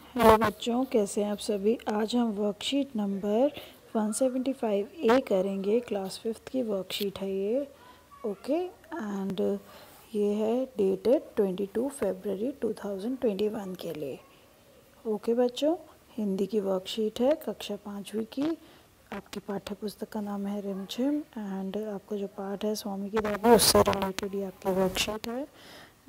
Hello बच्चों, कैसे हैं आप सभी। आज हम वर्कशीट नंबर 175 करेंगे। क्लास 5th की वर्कशीट है ये। ओके एंड ये है डेटेड 22 फरवरी 2021 के लिए। ओके बच्चों, हिंदी की वर्कशीट है, कक्षा 5वीं की। आपकी पाठ्य पुस्तक का नाम है रिमझिम एंड आपका जो पाठ है स्वामी की दादी, उससे रिलेटेड ही आपकी वर्कशीट है।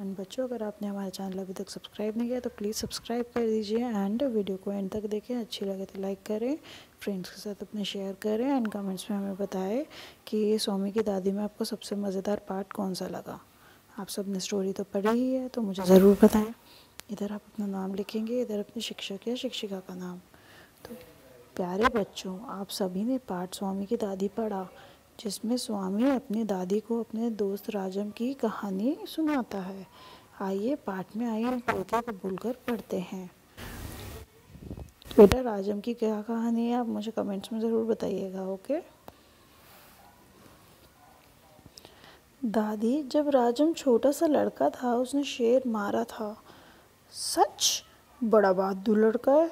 एंड बच्चों, अगर आपने हमारे चैनल अभी तक सब्सक्राइब नहीं किया तो प्लीज़ सब्सक्राइब कर दीजिए एंड वीडियो को एंड तक देखें। अच्छी लगे तो लाइक करें, फ्रेंड्स के साथ अपने शेयर करें एंड कमेंट्स में हमें बताएं कि स्वामी की दादी में आपको सबसे मज़ेदार पार्ट कौन सा लगा। आप सब ने स्टोरी तो पढ़ी ही है तो मुझे ज़रूर बताएं। इधर आप अपना नाम लिखेंगे, इधर अपने शिक्षक या शिक्षिका का नाम। तो प्यारे बच्चों, आप सभी ने पाठ स्वामी की दादी पढ़ा, जिसमें स्वामी अपनी दादी को अपने दोस्त राजम की कहानी सुनाता है। आइए पाठ में आइए पंक्तियों को बोलकर पढ़ते हैं। बेटा, राजम की क्या कहानी है आप मुझे कमेंट्स में ज़रूर बताइएगा। ओके। दादी, जब राजम छोटा सा लड़का था उसने शेर मारा था। सच? बड़ा बहादुर लड़का है।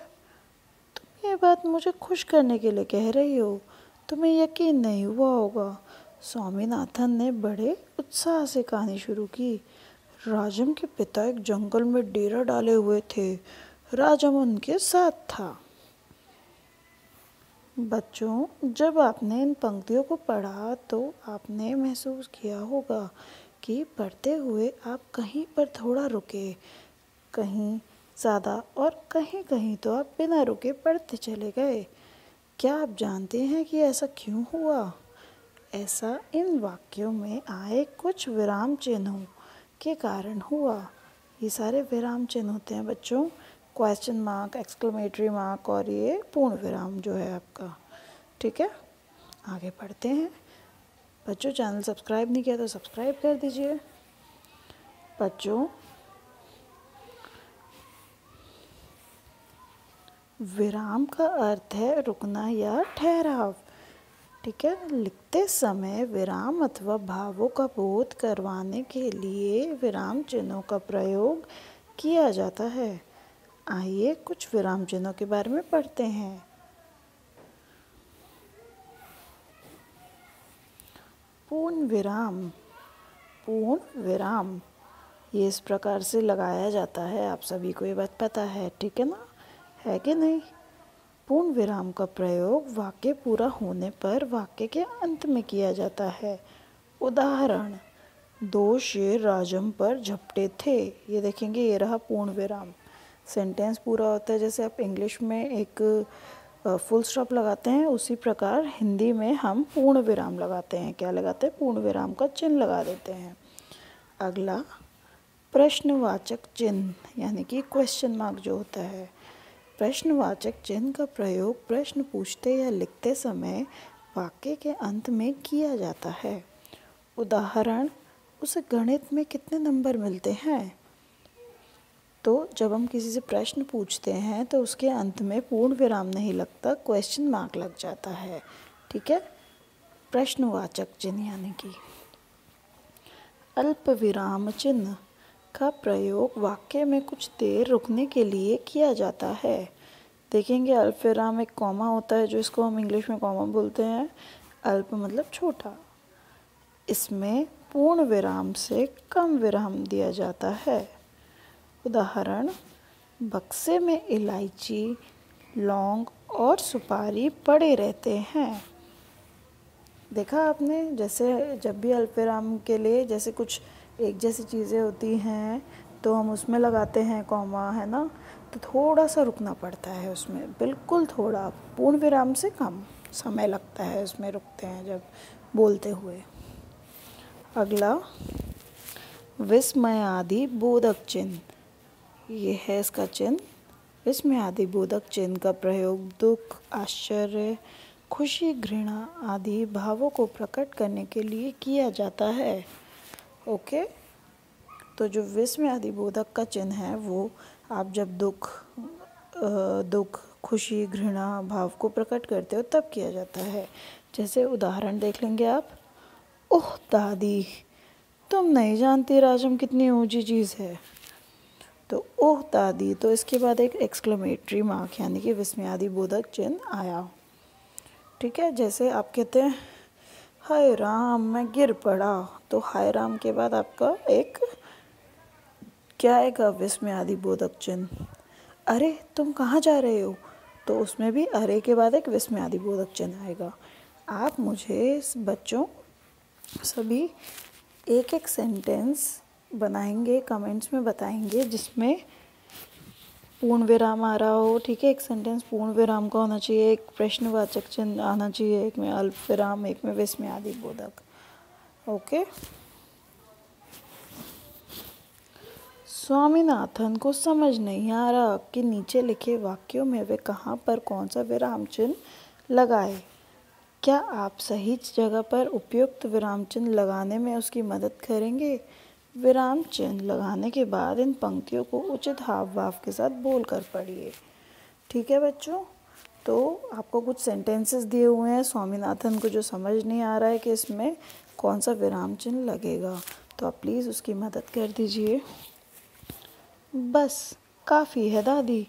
तुम ये बात मुझे खुश करने के लिए कह रही हो, तुम्हें यकीन नहीं हुआ होगा। स्वामीनाथन ने बड़े उत्साह से कहानी शुरू की। राजम के पिता एक जंगल में डेरा डाले हुए थे। राजम उनके साथ था। बच्चों, जब आपने इन पंक्तियों को पढ़ा तो आपने महसूस किया होगा कि पढ़ते हुए आप कहीं पर थोड़ा रुके, कहीं ज़्यादा और कहीं कहीं तो आप बिना रुके पढ़ते चले गए। क्या आप जानते हैं कि ऐसा क्यों हुआ? ऐसा इन वाक्यों में आए कुछ विराम चिन्हों के कारण हुआ। ये सारे विराम चिन्ह होते हैं बच्चों, क्वेश्चन मार्क, एक्सक्लेमेटरी मार्क और ये पूर्ण विराम जो है आपका। ठीक है, आगे पढ़ते हैं। बच्चों, चैनल सब्सक्राइब नहीं किया तो सब्सक्राइब कर दीजिए। बच्चों, विराम का अर्थ है रुकना या ठहराव। ठीक है, लिखते समय विराम अथवा भावों का बोध करवाने के लिए विराम चिन्हों का प्रयोग किया जाता है। आइए कुछ विराम चिन्हों के बारे में पढ़ते हैं। पूर्ण विराम। पूर्ण विराम ये इस प्रकार से लगाया जाता है, आप सभी को ये बात पता है, ठीक है ना, है कि नहीं। पूर्ण विराम का प्रयोग वाक्य पूरा होने पर वाक्य के अंत में किया जाता है। उदाहरण, दो शेर राजम पर झपटे थे। ये देखेंगे, ये रहा पूर्ण विराम। सेंटेंस पूरा होता है, जैसे आप इंग्लिश में एक फुल स्टॉप लगाते हैं, उसी प्रकार हिंदी में हम पूर्ण विराम लगाते हैं। क्या लगाते हैं? पूर्ण विराम का चिन्ह लगा देते हैं। अगला, प्रश्नवाचक चिन्ह यानी कि क्वेश्चन मार्क जो होता है। प्रश्नवाचक चिन्ह का प्रयोग प्रश्न पूछते या लिखते समय वाक्य के अंत में किया जाता है। उदाहरण, उसे गणित में कितने नंबर मिलते हैं? तो जब हम किसी से प्रश्न पूछते हैं तो उसके अंत में पूर्ण विराम नहीं लगता, क्वेश्चन मार्क लग जाता है। ठीक है, प्रश्नवाचक चिन्ह यानी कि। अल्प विराम चिन्ह का प्रयोग वाक्य में कुछ देर रुकने के लिए किया जाता है। देखेंगे, अल्प विराम एक कॉमा होता है, जो इसको हम इंग्लिश में कॉमा बोलते हैं। अल्प मतलब छोटा। इसमें पूर्ण विराम से कम विराम दिया जाता है। उदाहरण, बक्से में इलायची, लौंग और सुपारी पड़े रहते हैं। देखा आपने, जैसे जब भी अल्पविराम के लिए जैसे कुछ एक जैसी चीज़ें होती हैं तो हम उसमें लगाते हैं कॉमा, है ना, तो थोड़ा सा रुकना पड़ता है उसमें, बिल्कुल थोड़ा, पूर्ण विराम से कम समय लगता है उसमें, रुकते हैं जब बोलते हुए। अगला, विस्मयादि बोधक चिन्ह। ये है इसका चिन्ह। विस्मयादि बोधक चिन्ह का प्रयोग दुख, आश्चर्य, खुशी, घृणा आदि भावों को प्रकट करने के लिए किया जाता है। ओके, तो जो विस्मयादि बोधक का चिन्ह है वो आप जब दुख, खुशी, घृणा भाव को प्रकट करते हो तब किया जाता है। जैसे उदाहरण देख लेंगे आप। ओह दादी, तुम नहीं जानती राजम कितनी ऊंची चीज़ है। तो ओह दादी, तो इसके बाद एक एक्सक्लेमेटरी मार्क यानी कि विस्मयादि बोधक चिन्ह आया। ठीक है, जैसे आप कहते हैं हाय राम मैं गिर पड़ा, तो हाय राम के बाद आपका एक क्या आएगा, विस्मयादि बोधक चिन्ह। अरे तुम कहाँ जा रहे हो, तो उसमें भी अरे के बाद एक विस्मयादि बोधक चिन्ह आएगा। आप मुझे बच्चों सभी एक एक सेंटेंस बनाएंगे, कमेंट्स में बताएंगे जिसमें पूर्ण विराम आ रहा हो। ठीक है, एक सेंटेंस पूर्ण विराम का होना चाहिए, एक प्रश्नवाचक चिन्ह आना चाहिए, एक में अल्प विराम, एक में विस्मयादि बोधक। ओके। स्वामीनाथन को समझ नहीं आ रहा कि नीचे लिखे वाक्यों में वे कहाँ पर कौन सा विराम चिन्ह लगाए। क्या आप सही जगह पर उपयुक्त विराम चिन्ह लगाने में उसकी मदद करेंगे। विराम चिन्ह लगाने के बाद इन पंक्तियों को उचित हाव भाव के साथ बोल कर पढ़िए। ठीक है बच्चों, तो आपको कुछ सेंटेंसेस दिए हुए हैं, स्वामीनाथन को जो समझ नहीं आ रहा है कि इसमें कौन सा विराम चिन्ह लगेगा, तो आप प्लीज़ उसकी मदद कर दीजिए। बस काफ़ी है दादी,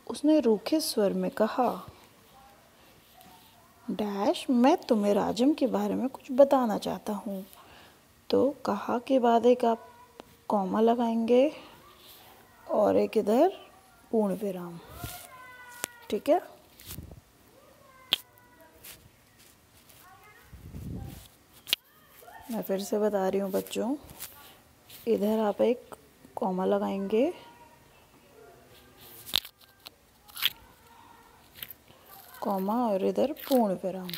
उसने रूखे स्वर में कहा। डैश, मैं तुम्हें राजम के बारे में कुछ बताना चाहता हूँ। तो कहा के बाद एक आप कॉमा लगाएंगे और एक इधर पूर्ण विराम। ठीक है, मैं फिर से बता रही हूँ बच्चों, इधर आप एक कॉमा लगाएंगे, कॉमा और इधर पूर्ण विराम।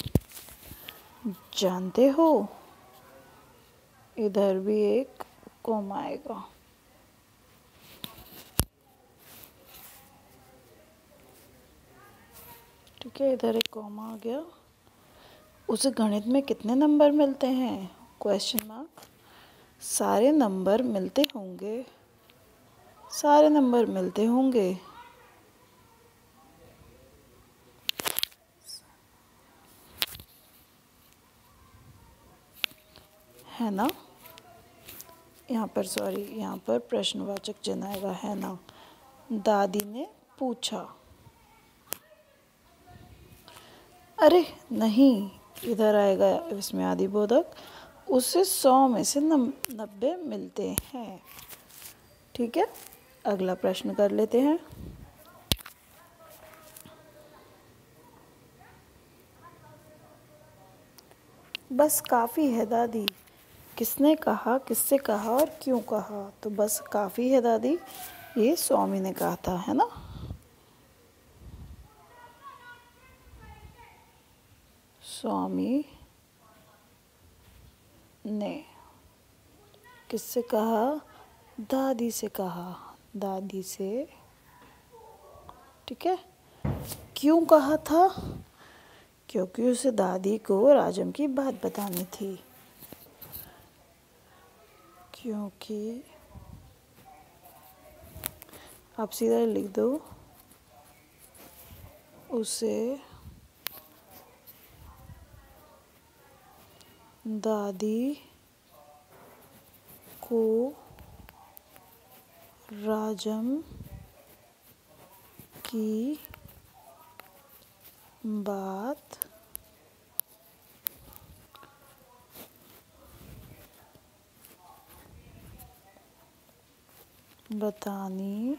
जानते हो, इधर भी एक कॉमा आएगा। ठीक है, इधर एक कॉमा आ गया। उसे गणित में कितने नंबर मिलते हैं, क्वेश्चन मार्क। सारे नंबर मिलते होंगे, सारे नंबर मिलते होंगे। है ना, यहाँ पर सॉरी, यहाँ पर प्रश्नवाचक चिन्ह आएगा, है ना। दादी ने पूछा। अरे नहीं, इधर आएगा विस्मयादि बोधक। उसे 100 में से 90 मिलते हैं। ठीक है, अगला प्रश्न कर लेते हैं। बस काफ़ी है दादी, किसने कहा, किससे कहा और क्यों कहा। तो बस काफ़ी है दादी, ये स्वामी ने कहा था, है ना। स्वामी ने किससे कहा, दादी से कहा, दादी से। ठीक है, क्यों कहा था, क्योंकि उसे दादी को राजम की बात बतानी थी। क्योंकि आप सीधा लिख दो, उसे दादी को राजम की बात बतानी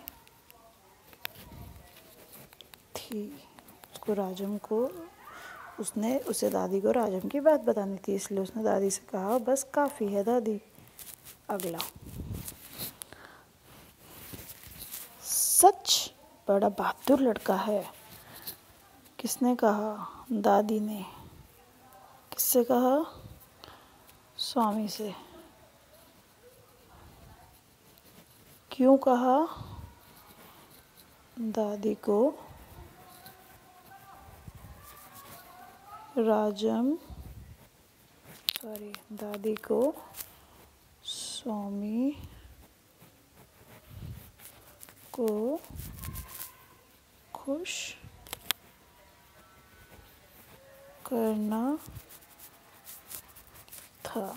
थी। उसको राजम को, उसे दादी को राजम की बात बतानी थी, इसलिए उसने दादी से कहा बस काफ़ी है दादी। अगला, सच बड़ा बहादुर लड़का है। किसने कहा, दादी ने। किससे कहा, स्वामी से। क्यों कहा, दादी को दादी को स्वामी को खुश करना था।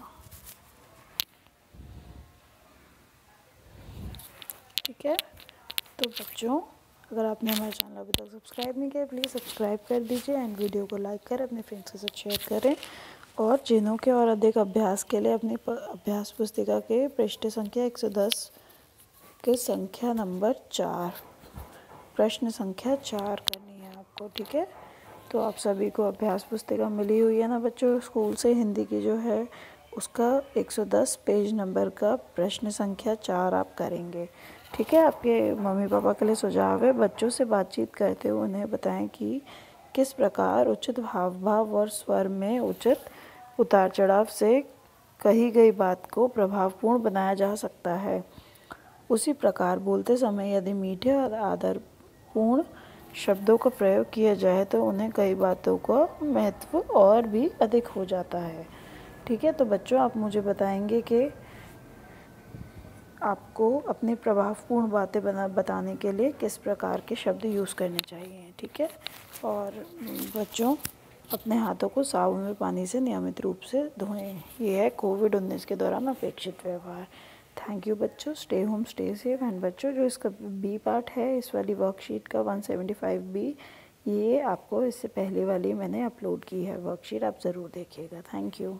ठीक है, तो बच्चों, अगर आपने हमारे चैनल अभी तक सब्सक्राइब नहीं किया, प्लीज़ सब्सक्राइब कर दीजिए एंड वीडियो को लाइक करें, अपने फ्रेंड्स के साथ शेयर करें। और जिन्हों के और अधिक अभ्यास के लिए अपनी अभ्यास पुस्तिका के पृष्ठ संख्या 110 के संख्या नंबर 4, प्रश्न संख्या 4 करनी है आपको, ठीक है। तो आप सभी को अभ्यास पुस्तिका मिली हुई है ना बच्चों, स्कूल से हिंदी की जो है उसका 110 पेज नंबर का प्रश्न संख्या 4 आप करेंगे, ठीक है। आपके मम्मी पापा के लिए सुझाव है, बच्चों से बातचीत करते हुए उन्हें बताएं कि किस प्रकार उचित हाव भाव और स्वर में उचित उतार चढ़ाव से कही गई बात को प्रभावपूर्ण बनाया जा सकता है। उसी प्रकार बोलते समय यदि मीठे और आदरपूर्ण शब्दों का प्रयोग किया जाए तो उन्हें कई बातों का महत्व और भी अधिक हो जाता है, ठीक है। तो बच्चों, आप मुझे बताएंगे कि आपको अपनी प्रभावपूर्ण बातें बताने के लिए किस प्रकार के शब्द यूज़ करने चाहिए, ठीक है। और बच्चों, अपने हाथों को साबुन में पानी से नियमित रूप से धोएं। ये है कोविड-19 के दौरान अपेक्षित व्यवहार। थैंक यू बच्चों। Stay home, stay safe. And बच्चों, जो इसका बी पार्ट है इस वाली वर्कशीट का 175 बी, ये आपको इससे पहले वाली मैंने अपलोड की है वर्कशीट, आप ज़रूर देखिएगा। Thank you.